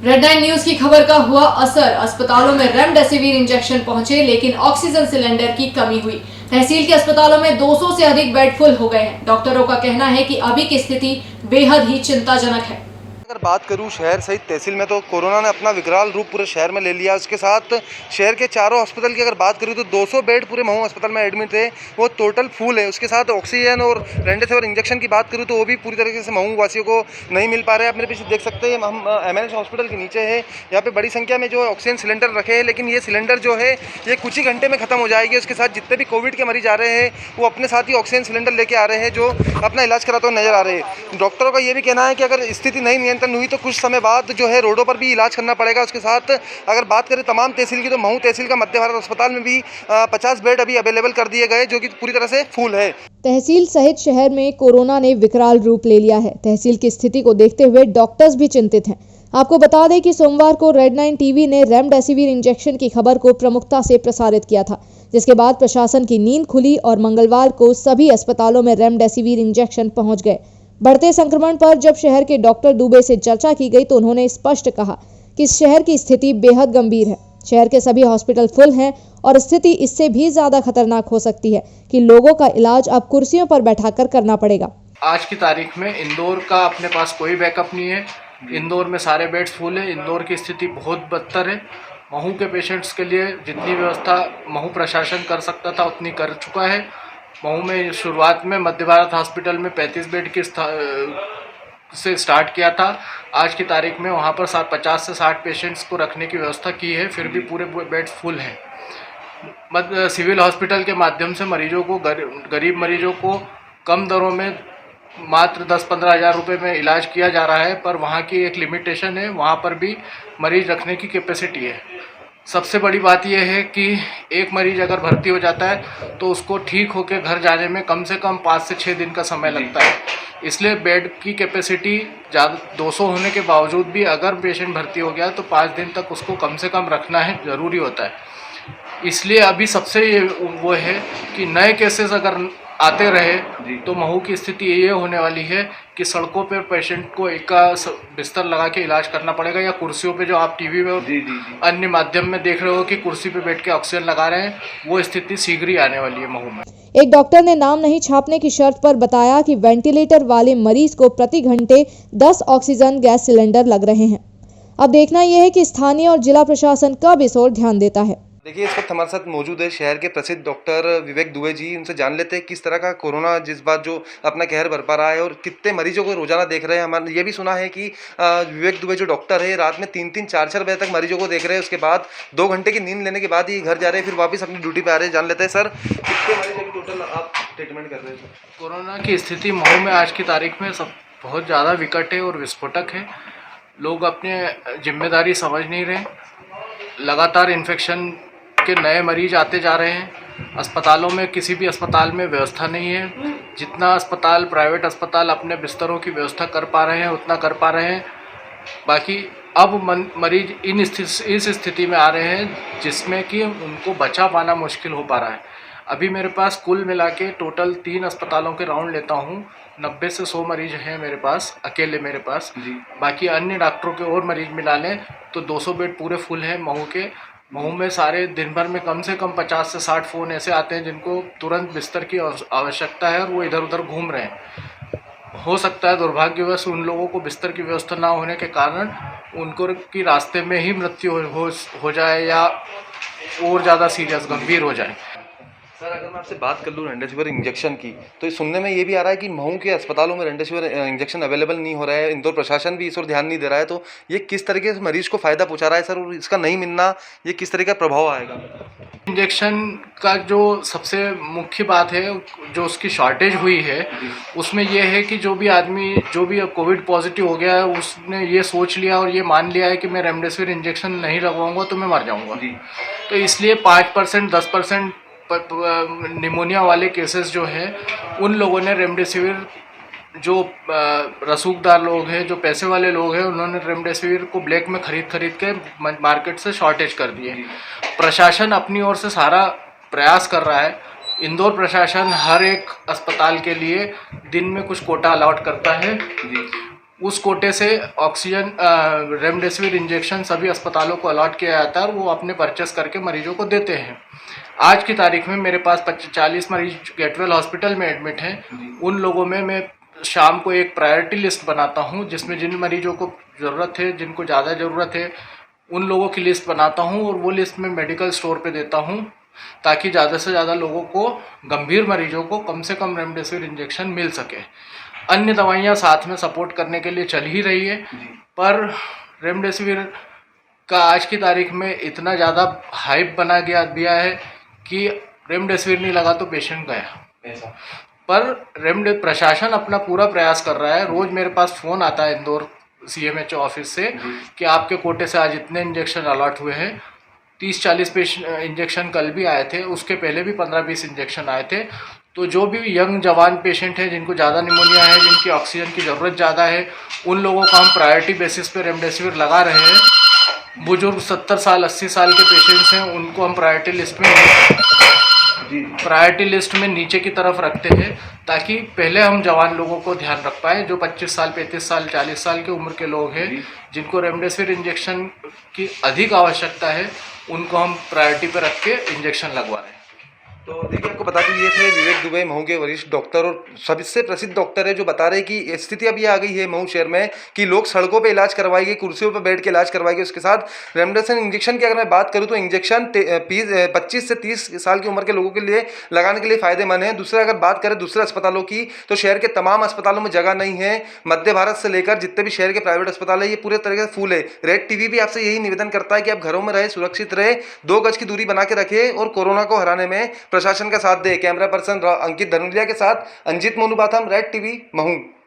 Red 9 news की खबर का हुआ असर। अस्पतालों में रेमडेसिविर इंजेक्शन पहुंचे, लेकिन ऑक्सीजन सिलेंडर की कमी हुई। तहसील के अस्पतालों में 200 से अधिक बेड फुल हो गए हैं। डॉक्टरों का कहना है कि अभी की स्थिति बेहद ही चिंताजनक है। अगर बात करूं शहर सहित तहसील में, तो कोरोना ने अपना विकराल रूप पूरे शहर में ले लिया। उसके साथ शहर के चारों अस्पताल की अगर बात करूं तो 200 बेड पूरे महू अस्पताल में एडमिट थे, वो टोटल फुल है। उसके साथ ऑक्सीजन और रेमडेसिविर इंजेक्शन की बात करूं तो वो भी पूरी तरीके से महू वासियों को नहीं मिल पा रहे हैं। आप मेरे पीछे देख सकते हैं, हम MNH हॉस्पिटल के नीचे है। यहाँ पे बड़ी संख्या में जो ऑक्सीजन सिलेंडर रखे हैं, लेकिन ये सिलेंडर जो है ये कुछ ही घंटे में खत्म हो जाएगी। उसके साथ जितने भी कोविड के मरीज आ रहे हैं वो अपने साथ ही ऑक्सीजन सिलेंडर लेके आ रहे हैं, जो अपना इलाज कराते हुए नजर आ रहे हैं। डॉक्टरों का ये भी कहना है कि अगर स्थिति नहीं नियंत्रण हुई तो कुछ समय बाद जो है रोडों पर भी इलाज करना पड़ेगा। उसके साथ अगर बात करें तमाम तहसील की, तो महू तहसील का मध्य भारत अस्पताल में भी 50 बेड अभी अवेलेबल कर दिए गए, जो कि पूरी तरह से फुल है। तहसील सहित शहर में कोरोना ने विकराल रूप ले लिया है। तहसील की स्थिति को देखते हुए डॉक्टर्स भी चिंतित हैं। आपको बता दें कि सोमवार को रेड 9 टीवी ने रेमडेसिविर इंजेक्शन की खबर को प्रमुखता से प्रसारित किया था, जिसके बाद प्रशासन की नींद खुली और मंगलवार को सभी अस्पतालों में रेमडेसिविर इंजेक्शन पहुंच गए। बढ़ते संक्रमण पर जब शहर के डॉक्टर दुबे से चर्चा की गई तो उन्होंने स्पष्ट कहा कि शहर की स्थिति बेहद गंभीर है। शहर के सभी हॉस्पिटल फुल हैं और स्थिति इससे भी ज्यादा खतरनाक हो सकती है कि लोगों का इलाज अब कुर्सियों पर बैठाकर करना पड़ेगा। आज की तारीख में इंदौर का अपने पास कोई बैकअप नहीं है। इंदौर में सारे बेड्स फुल है। इंदौर की स्थिति बहुत बदतर है। महू के पेशेंट्स के लिए जितनी व्यवस्था महू प्रशासन कर सकता था उतनी कर चुका है। महू में शुरुआत में मध्य भारत हॉस्पिटल में 35 बेड की से स्टार्ट किया था। आज की तारीख में वहाँ पर 50 से 60 पेशेंट्स को रखने की व्यवस्था की है, फिर भी पूरे बेड फुल हैं। सिविल हॉस्पिटल के माध्यम से मरीजों को, गरीब मरीजों को कम दरों में मात्र 10-15 हज़ार रुपये में इलाज किया जा रहा है, पर वहाँ की एक लिमिटेशन है। वहाँ पर भी मरीज रखने की कैपेसिटी है। सबसे बड़ी बात यह है कि एक मरीज अगर भर्ती हो जाता है तो उसको ठीक होकर घर जाने में कम से कम 5 से 6 दिन का समय लगता है। इसलिए बेड की कैपेसिटी ज़्यादा 200 होने के बावजूद भी अगर पेशेंट भर्ती हो गया तो 5 दिन तक उसको कम से कम रखना है, ज़रूरी होता है। इसलिए अभी सबसे ये वो है कि नए केसेस अगर आते रहे तो महू की स्थिति ये होने वाली है कि सड़कों पर पेशेंट को एक का बिस्तर लगा के इलाज करना पड़ेगा, या कुर्सियों पे जो आप टीवी में और अन्य माध्यम में देख रहे हो कि कुर्सी पे बैठ के ऑक्सीजन लगा रहे हैं, वो स्थिति शीघ्र ही आने वाली है महू में। एक डॉक्टर ने नाम नहीं छापने की शर्त पर बताया कि वेंटिलेटर वाले मरीज को प्रति घंटे 10 ऑक्सीजन गैस सिलेंडर लग रहे हैं। अब देखना यह है कि स्थानीय और जिला प्रशासन कब इस ओर ध्यान देता है। देखिए, इस वक्त हमारे साथ मौजूद है शहर के प्रसिद्ध डॉक्टर विवेक दुबे जी। उनसे जान लेते हैं किस तरह का कोरोना जिस बार जो अपना कहर बरपा रहा है और कितने मरीजों को रोजाना देख रहे हैं। हमारे ये भी सुना है कि विवेक दुबे जो डॉक्टर है रात में 3-3, 4-4 बजे तक मरीजों को देख रहे हैं। उसके बाद 2 घंटे की नींद लेने के बाद ही घर जा रहे हैं, फिर वापस अपनी ड्यूटी पे आ रहे हैं। जान लेते हैं सर, कितने मरीज अभी टोटल आप ट्रीटमेंट कर रहे हैं सर? कोरोना की स्थिति महू में आज की तारीख में सब बहुत ज़्यादा विकट है और विस्फोटक है। लोग अपने जिम्मेदारी समझ नहीं रहे। लगातार इन्फेक्शन के नए मरीज आते जा रहे हैं। अस्पतालों में किसी भी अस्पताल में व्यवस्था नहीं है। जितना अस्पताल, प्राइवेट अस्पताल अपने बिस्तरों की व्यवस्था कर पा रहे हैं उतना कर पा रहे हैं। बाकी अब मरीज इस स्थिति में आ रहे हैं जिसमें कि उनको बचा पाना मुश्किल हो पा रहा है। अभी मेरे पास कुल मिला के टोटल 3 अस्पतालों के राउंड लेता हूँ, 90 से 100 मरीज हैं मेरे पास, अकेले मेरे पास। बाकी अन्य डॉक्टरों के और मरीज मिला लें तो 200 बेड पूरे फुल हैं महू के। महू में सारे दिन भर में कम से कम 50 से 60 फ़ोन ऐसे आते हैं जिनको तुरंत बिस्तर की आवश्यकता है और वो इधर उधर घूम रहे हैं। हो सकता है दुर्भाग्यवश उन लोगों को बिस्तर की व्यवस्था ना होने के कारण उनको की रास्ते में ही मृत्यु हो जाए या और ज़्यादा सीरियस गंभीर हो जाए। सर, अगर मैं आपसे बात कर लूँ रेमडेसिविर इंजेक्शन की, तो सुनने में ये भी आ रहा है कि महू के अस्पतालों में रेमडेसिविर इंजेक्शन अवेलेबल नहीं हो रहा है। इंदौर प्रशासन भी इस ओर ध्यान नहीं दे रहा है। तो ये किस तरीके से मरीज को फ़ायदा पहुंचा रहा है सर, और इसका नहीं मिलना ये किस तरह का प्रभाव आएगा? इंजेक्शन का जो सबसे मुख्य बात है, जो उसकी शॉर्टेज हुई है, उसमें यह है कि जो भी आदमी जो भी कोविड पॉजिटिव हो गया है उसने ये सोच लिया और ये मान लिया है कि मैं रेमडेसिविर इंजेक्शन नहीं लगवाऊंगा तो मैं मर जाऊंगा। तो इसलिए 5%, 10% निमोनिया वाले केसेस जो हैं उन लोगों ने रेमडेसिविर, जो रसूखदार लोग हैं, जो पैसे वाले लोग हैं, उन्होंने रेमडेसिविर को ब्लैक में खरीद के मार्केट से शॉर्टेज कर दिए। प्रशासन अपनी ओर से सारा प्रयास कर रहा है। इंदौर प्रशासन हर एक अस्पताल के लिए दिन में कुछ कोटा अलॉट करता है। उस कोटे से ऑक्सीजन रेमडेसिविर इंजेक्शन सभी अस्पतालों को अलॉट किया जाता है और वो अपने परचेस करके मरीजों को देते हैं। आज की तारीख में मेरे पास 40 मरीज गेटवेल हॉस्पिटल में एडमिट हैं। उन लोगों में मैं शाम को एक प्रायोरिटी लिस्ट बनाता हूं, जिसमें जिन मरीजों को ज़रूरत है, जिनको ज़्यादा ज़रूरत है, उन लोगों की लिस्ट बनाता हूं और वो लिस्ट मैं मेडिकल स्टोर पे देता हूं, ताकि ज़्यादा से ज़्यादा लोगों को, गंभीर मरीजों को कम से कम रेमडेसिविर इंजेक्शन मिल सके। अन्य दवाइयाँ साथ में सपोर्ट करने के लिए चल ही रही है, पर रेमडेसिविर का आज की तारीख में इतना ज़्यादा हाइप बना दिया है कि रेमडेसिविर नहीं लगा तो पेशेंट गया। पर प्रशासन अपना पूरा प्रयास कर रहा है। रोज़ मेरे पास फ़ोन आता है इंदौर CMHO ऑफिस से कि आपके कोटे से आज इतने इंजेक्शन अलॉट हुए हैं। 30-40 इंजेक्शन कल भी आए थे, उसके पहले भी 15-20 इंजेक्शन आए थे। तो जो भी यंग जवान पेशेंट हैं, जिनको ज़्यादा निमोनिया है, जिनकी ऑक्सीजन की ज़रूरत ज़्यादा है, उन लोगों को हम प्रायोरिटी बेसिस पे रेमडेसिविर लगा रहे हैं। बुजुर्ग 70 साल 80 साल के पेशेंट्स हैं, उनको हम प्रायोरिटी लिस्ट में नीचे की तरफ रखते हैं, ताकि पहले हम जवान लोगों को ध्यान रख पाए। जो 25 साल 35 साल 40 साल की उम्र के लोग हैं, जिनको रेमडेसिविर इंजेक्शन की अधिक आवश्यकता है, उनको हम प्रायोरिटी पर रख के इंजेक्शन लगवा रहे हैं। तो देखिए, आपको बता दूं, ये थे विवेक दुबे, महू के वरिष्ठ डॉक्टर और सबसे प्रसिद्ध डॉक्टर है, जो बता रहे कि स्थिति अब ये आ गई है महू शहर में कि लोग सड़कों पे इलाज करवाएंगे, कुर्सियों पे बैठ के इलाज करवाएंगे। उसके साथ रेमडेसिविर इंजेक्शन की अगर मैं बात करूं तो इंजेक्शन 25 से 30 साल की उम्र के लोगों के लिए लगाने के लिए फ़ायदेमंद है। दूसरा, अगर बात करें दूसरे अस्पतालों की, तो शहर के तमाम अस्पतालों में जगह नहीं है। मध्य भारत से लेकर जितने भी शहर के प्राइवेट अस्पताल है, ये पूरे तरीके से फूल है। रेड टीवी भी आपसे यही निवेदन करता है कि आप घरों में रहे, सुरक्षित रहे, 2 गज की दूरी बना के रखे और कोरोना को हराने में प्रशासन का साथ दे। कैमरा पर्सन अंकित धनुलिया के साथ अंजित मोनू बाथम, रेड टीवी महू।